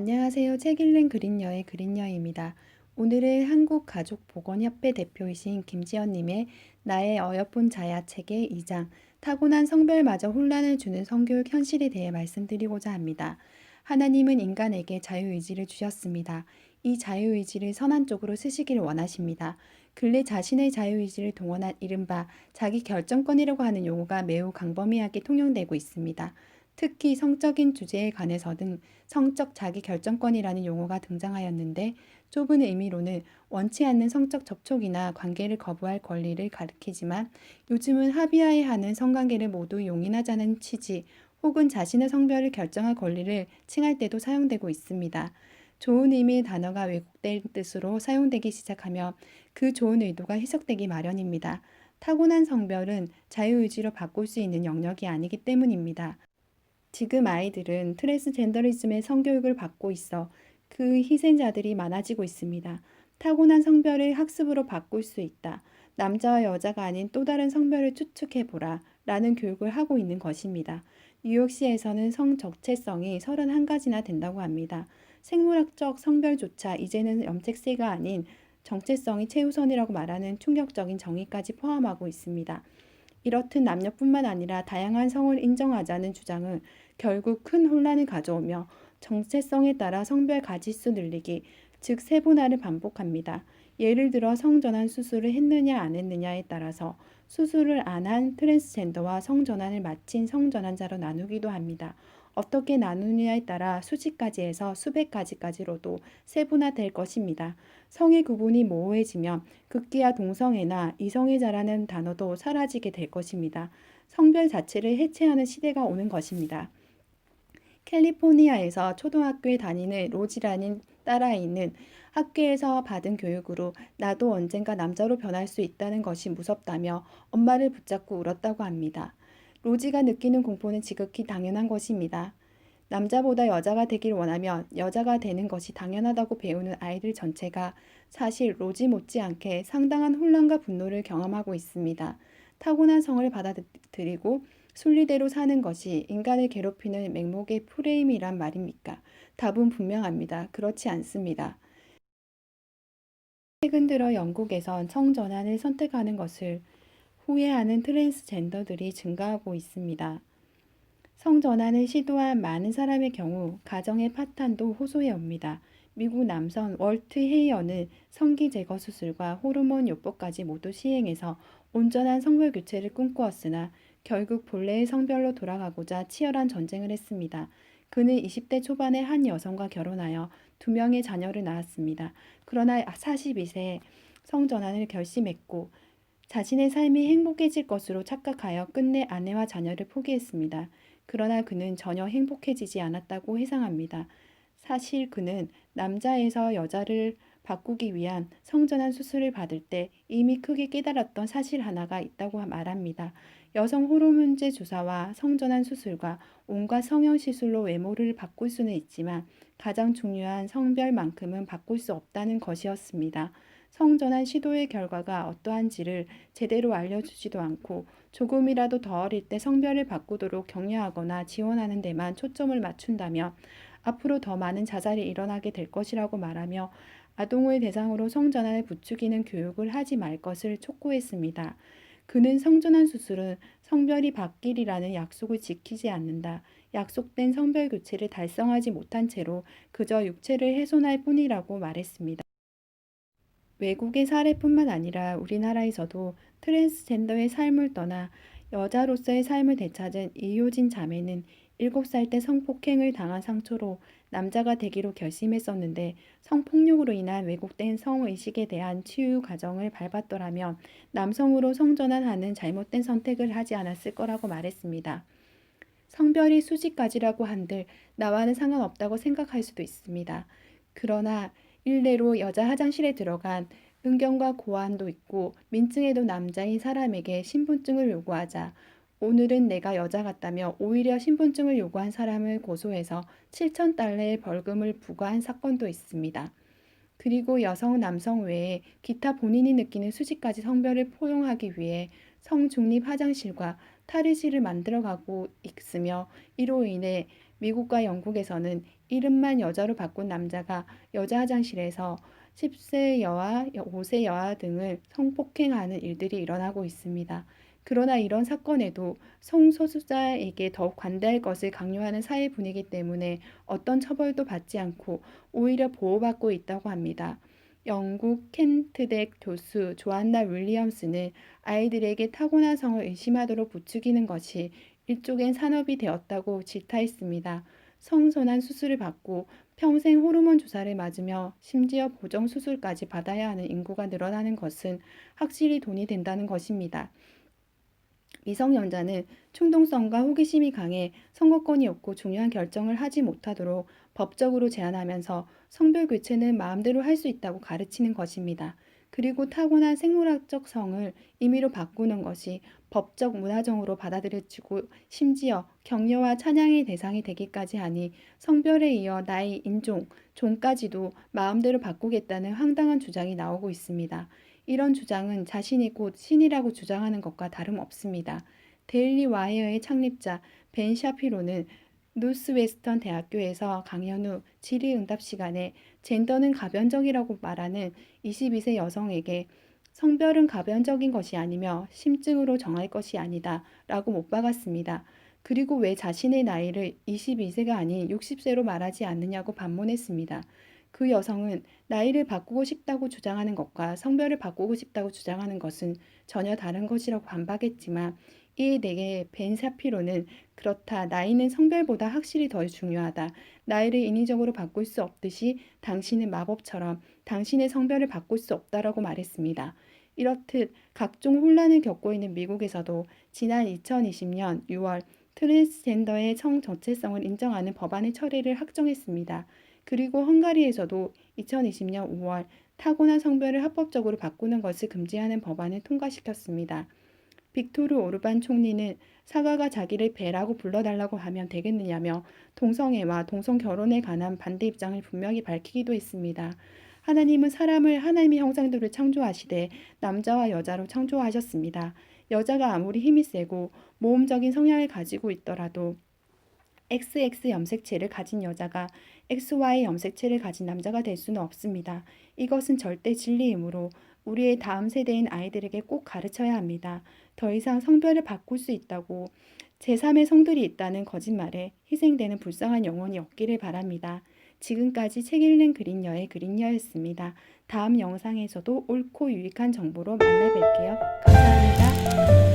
안녕하세요. 책 읽는 그린여의 그린여입니다. 오늘은 한국가족보건협회 대표이신 김지연님의 나의 어여쁜 자야 책의 2장 타고난 성별마저 혼란을 주는 성교육 현실에 대해 말씀드리고자 합니다. 하나님은 인간에게 자유의지를 주셨습니다. 이 자유의지를 선한 쪽으로 쓰시길 원하십니다. 근래 자신의 자유의지를 동원한 이른바 자기 결정권이라고 하는 용어가 매우 광범위하게 통용되고 있습니다. 특히 성적인 주제에 관해서 등 성적 자기 결정권이라는 용어가 등장하였는데 좁은 의미로는 원치 않는 성적 접촉이나 관계를 거부할 권리를 가리키지만 요즘은 합의하에 하는 성관계를 모두 용인하자는 취지 혹은 자신의 성별을 결정할 권리를 칭할 때도 사용되고 있습니다. 좋은 의미의 단어가 왜곡된 뜻으로 사용되기 시작하며 그 좋은 의도가 해석되기 마련입니다. 타고난 성별은 자유의지로 바꿀 수 있는 영역이 아니기 때문입니다. 지금 아이들은 트랜스젠더리즘의 성교육을 받고 있어 그 희생자들이 많아지고 있습니다. 타고난 성별을 학습으로 바꿀 수 있다. 남자와 여자가 아닌 또 다른 성별을 추측해보라. 라는 교육을 하고 있는 것입니다. 뉴욕시에서는 성 적체성이 31가지나 된다고 합니다. 생물학적 성별조차 이제는 염색세가 아닌 정체성이 최우선이라고 말하는 충격적인 정의까지 포함하고 있습니다. 이렇듯 남녀뿐만 아니라 다양한 성을 인정하자는 주장은 결국 큰 혼란을 가져오며 정체성에 따라 성별 가짓수 늘리기, 즉 세분화를 반복합니다. 예를 들어 성전환 수술을 했느냐 안 했느냐에 따라서 수술을 안 한 트랜스젠더와 성전환을 마친 성전환자로 나누기도 합니다. 어떻게 나누느냐에 따라 수십 가지에서 수백 가지까지로도 세분화될 것입니다. 성의 구분이 모호해지면 극기야 동성애나 이성애자라는 단어도 사라지게 될 것입니다. 성별 자체를 해체하는 시대가 오는 것입니다. 캘리포니아에서 초등학교에 다니는 로지라는 딸아이는 학교에서 받은 교육으로 나도 언젠가 남자로 변할 수 있다는 것이 무섭다며 엄마를 붙잡고 울었다고 합니다. 로지가 느끼는 공포는 지극히 당연한 것입니다. 남자보다 여자가 되길 원하면 여자가 되는 것이 당연하다고 배우는 아이들 전체가 사실 로지 못지않게 상당한 혼란과 분노를 경험하고 있습니다. 타고난 성을 받아들이고 순리대로 사는 것이 인간을 괴롭히는 맹목의 프레임이란 말입니까? 답은 분명합니다. 그렇지 않습니다. 최근 들어 영국에선 성전환을 선택하는 것을 후회하는 트랜스젠더들이 증가하고 있습니다. 성전환을 시도한 많은 사람의 경우 가정의 파탄도 호소해 옵니다. 미국 남성 월트 헤이어는 성기 제거 수술과 호르몬 요법까지 모두 시행해서 온전한 성별 교체를 꿈꾸었으나 결국 본래의 성별로 돌아가고자 치열한 전쟁을 했습니다. 그는 20대 초반에 한 여성과 결혼하여 2명의 자녀를 낳았습니다. 그러나 42세에 성전환을 결심했고 자신의 삶이 행복해질 것으로 착각하여 끝내 아내와 자녀를 포기했습니다. 그러나 그는 전혀 행복해지지 않았다고 회상합니다. 사실 그는 남자에서 여자를 바꾸기 위한 성전환 수술을 받을 때 이미 크게 깨달았던 사실 하나가 있다고 말합니다. 여성 호르몬제 주사와 성전환 수술과 온갖 성형 시술로 외모를 바꿀 수는 있지만 가장 중요한 성별만큼은 바꿀 수 없다는 것이었습니다. 성전환 시도의 결과가 어떠한지를 제대로 알려주지도 않고 조금이라도 더 어릴 때 성별을 바꾸도록 격려하거나 지원하는 데만 초점을 맞춘다면 앞으로 더 많은 자살이 일어나게 될 것이라고 말하며 아동을 대상으로 성전환을 부추기는 교육을 하지 말 것을 촉구했습니다. 그는 성전환 수술은 성별이 바뀌리라는 약속을 지키지 않는다. 약속된 성별 교체를 달성하지 못한 채로 그저 육체를 훼손할 뿐이라고 말했습니다. 외국의 사례뿐만 아니라 우리나라에서도 트랜스젠더의 삶을 떠나 여자로서의 삶을 되찾은 이효진 자매는 7살 때 성폭행을 당한 상처로 남자가 되기로 결심했었는데 성폭력으로 인한 왜곡된 성의식에 대한 치유 과정을 밟았더라면 남성으로 성전환하는 잘못된 선택을 하지 않았을 거라고 말했습니다. 성별이 수십 가지라고 한들 나와는 상관없다고 생각할 수도 있습니다. 그러나 일례로 여자 화장실에 들어간 은경과 고아도 있고 민증에도 남자인 사람에게 신분증을 요구하자 오늘은 내가 여자 같다며 오히려 신분증을 요구한 사람을 고소해서 7,000달러의 벌금을 부과한 사건도 있습니다. 그리고 여성, 남성 외에 기타 본인이 느끼는 수십 가지 성별을 포용하기 위해 성중립 화장실과 탈의실을 만들어가고 있으며 이로 인해 미국과 영국에서는 이름만 여자로 바꾼 남자가 여자 화장실에서 10세 여아, 5세 여아 등을 성폭행하는 일들이 일어나고 있습니다. 그러나 이런 사건에도 성소수자에게 더욱 관대할 것을 강요하는 사회 분위기 때문에 어떤 처벌도 받지 않고 오히려 보호받고 있다고 합니다. 영국 켄트대 교수 조안나 윌리엄스는 아이들에게 타고난 성을 의심하도록 부추기는 것이 일종의 산업이 되었다고 질타했습니다. 성전환 수술을 받고 평생 호르몬 주사를 맞으며 심지어 보정 수술까지 받아야 하는 인구가 늘어나는 것은 확실히 돈이 된다는 것입니다. 미성년자는 충동성과 호기심이 강해 선거권이 없고 중요한 결정을 하지 못하도록 법적으로 제한하면서 성별 교체는 마음대로 할 수 있다고 가르치는 것입니다. 그리고 타고난 생물학적 성을 임의로 바꾸는 것이 법적 문화정으로 받아들여지고 심지어 격려와 찬양의 대상이 되기까지 하니 성별에 이어 나이, 인종, 종까지도 마음대로 바꾸겠다는 황당한 주장이 나오고 있습니다. 이런 주장은 자신이 곧 신이라고 주장하는 것과 다름없습니다. 데일리 와이어의 창립자 벤 샤피로는 노스웨스턴 대학교에서 강연 후 질의응답 시간에 젠더는 가변적이라고 말하는 22세 여성에게 성별은 가변적인 것이 아니며 심증으로 정할 것이 아니다 라고 못 박았습니다. 그리고 왜 자신의 나이를 22세가 아닌 60세로 말하지 않느냐고 반문했습니다. 그 여성은 나이를 바꾸고 싶다고 주장하는 것과 성별을 바꾸고 싶다고 주장하는 것은 전혀 다른 것이라고 반박했지만 이에 대해 벤 샤피로는 그렇다. 나이는 성별보다 확실히 더 중요하다. 나이를 인위적으로 바꿀 수 없듯이 당신은 마법처럼 당신의 성별을 바꿀 수 없다라고 말했습니다. 이렇듯 각종 혼란을 겪고 있는 미국에서도 지난 2020년 6월 트랜스젠더의 성 정체성을 인정하는 법안의 처리를 확정했습니다. 그리고 헝가리에서도 2020년 5월 타고난 성별을 합법적으로 바꾸는 것을 금지하는 법안을 통과시켰습니다. 빅토르 오르반 총리는 사과가 자기를 배라고 불러달라고 하면 되겠느냐며 동성애와 동성결혼에 관한 반대 입장을 분명히 밝히기도 했습니다. 하나님은 사람을 하나님의 형상대로 창조하시되 남자와 여자로 창조하셨습니다. 여자가 아무리 힘이 세고 모험적인 성향을 가지고 있더라도 XX 염색체를 가진 여자가 XY 염색체를 가진 남자가 될 수는 없습니다. 이것은 절대 진리이므로 우리의 다음 세대인 아이들에게 꼭 가르쳐야 합니다. 더 이상 성별을 바꿀 수 있다고 제3의 성들이 있다는 거짓말에 희생되는 불쌍한 영혼이 없기를 바랍니다. 지금까지 책 읽는 그린여의 그린여였습니다. 다음 영상에서도 옳고 유익한 정보로 만나 뵐게요. 감사합니다.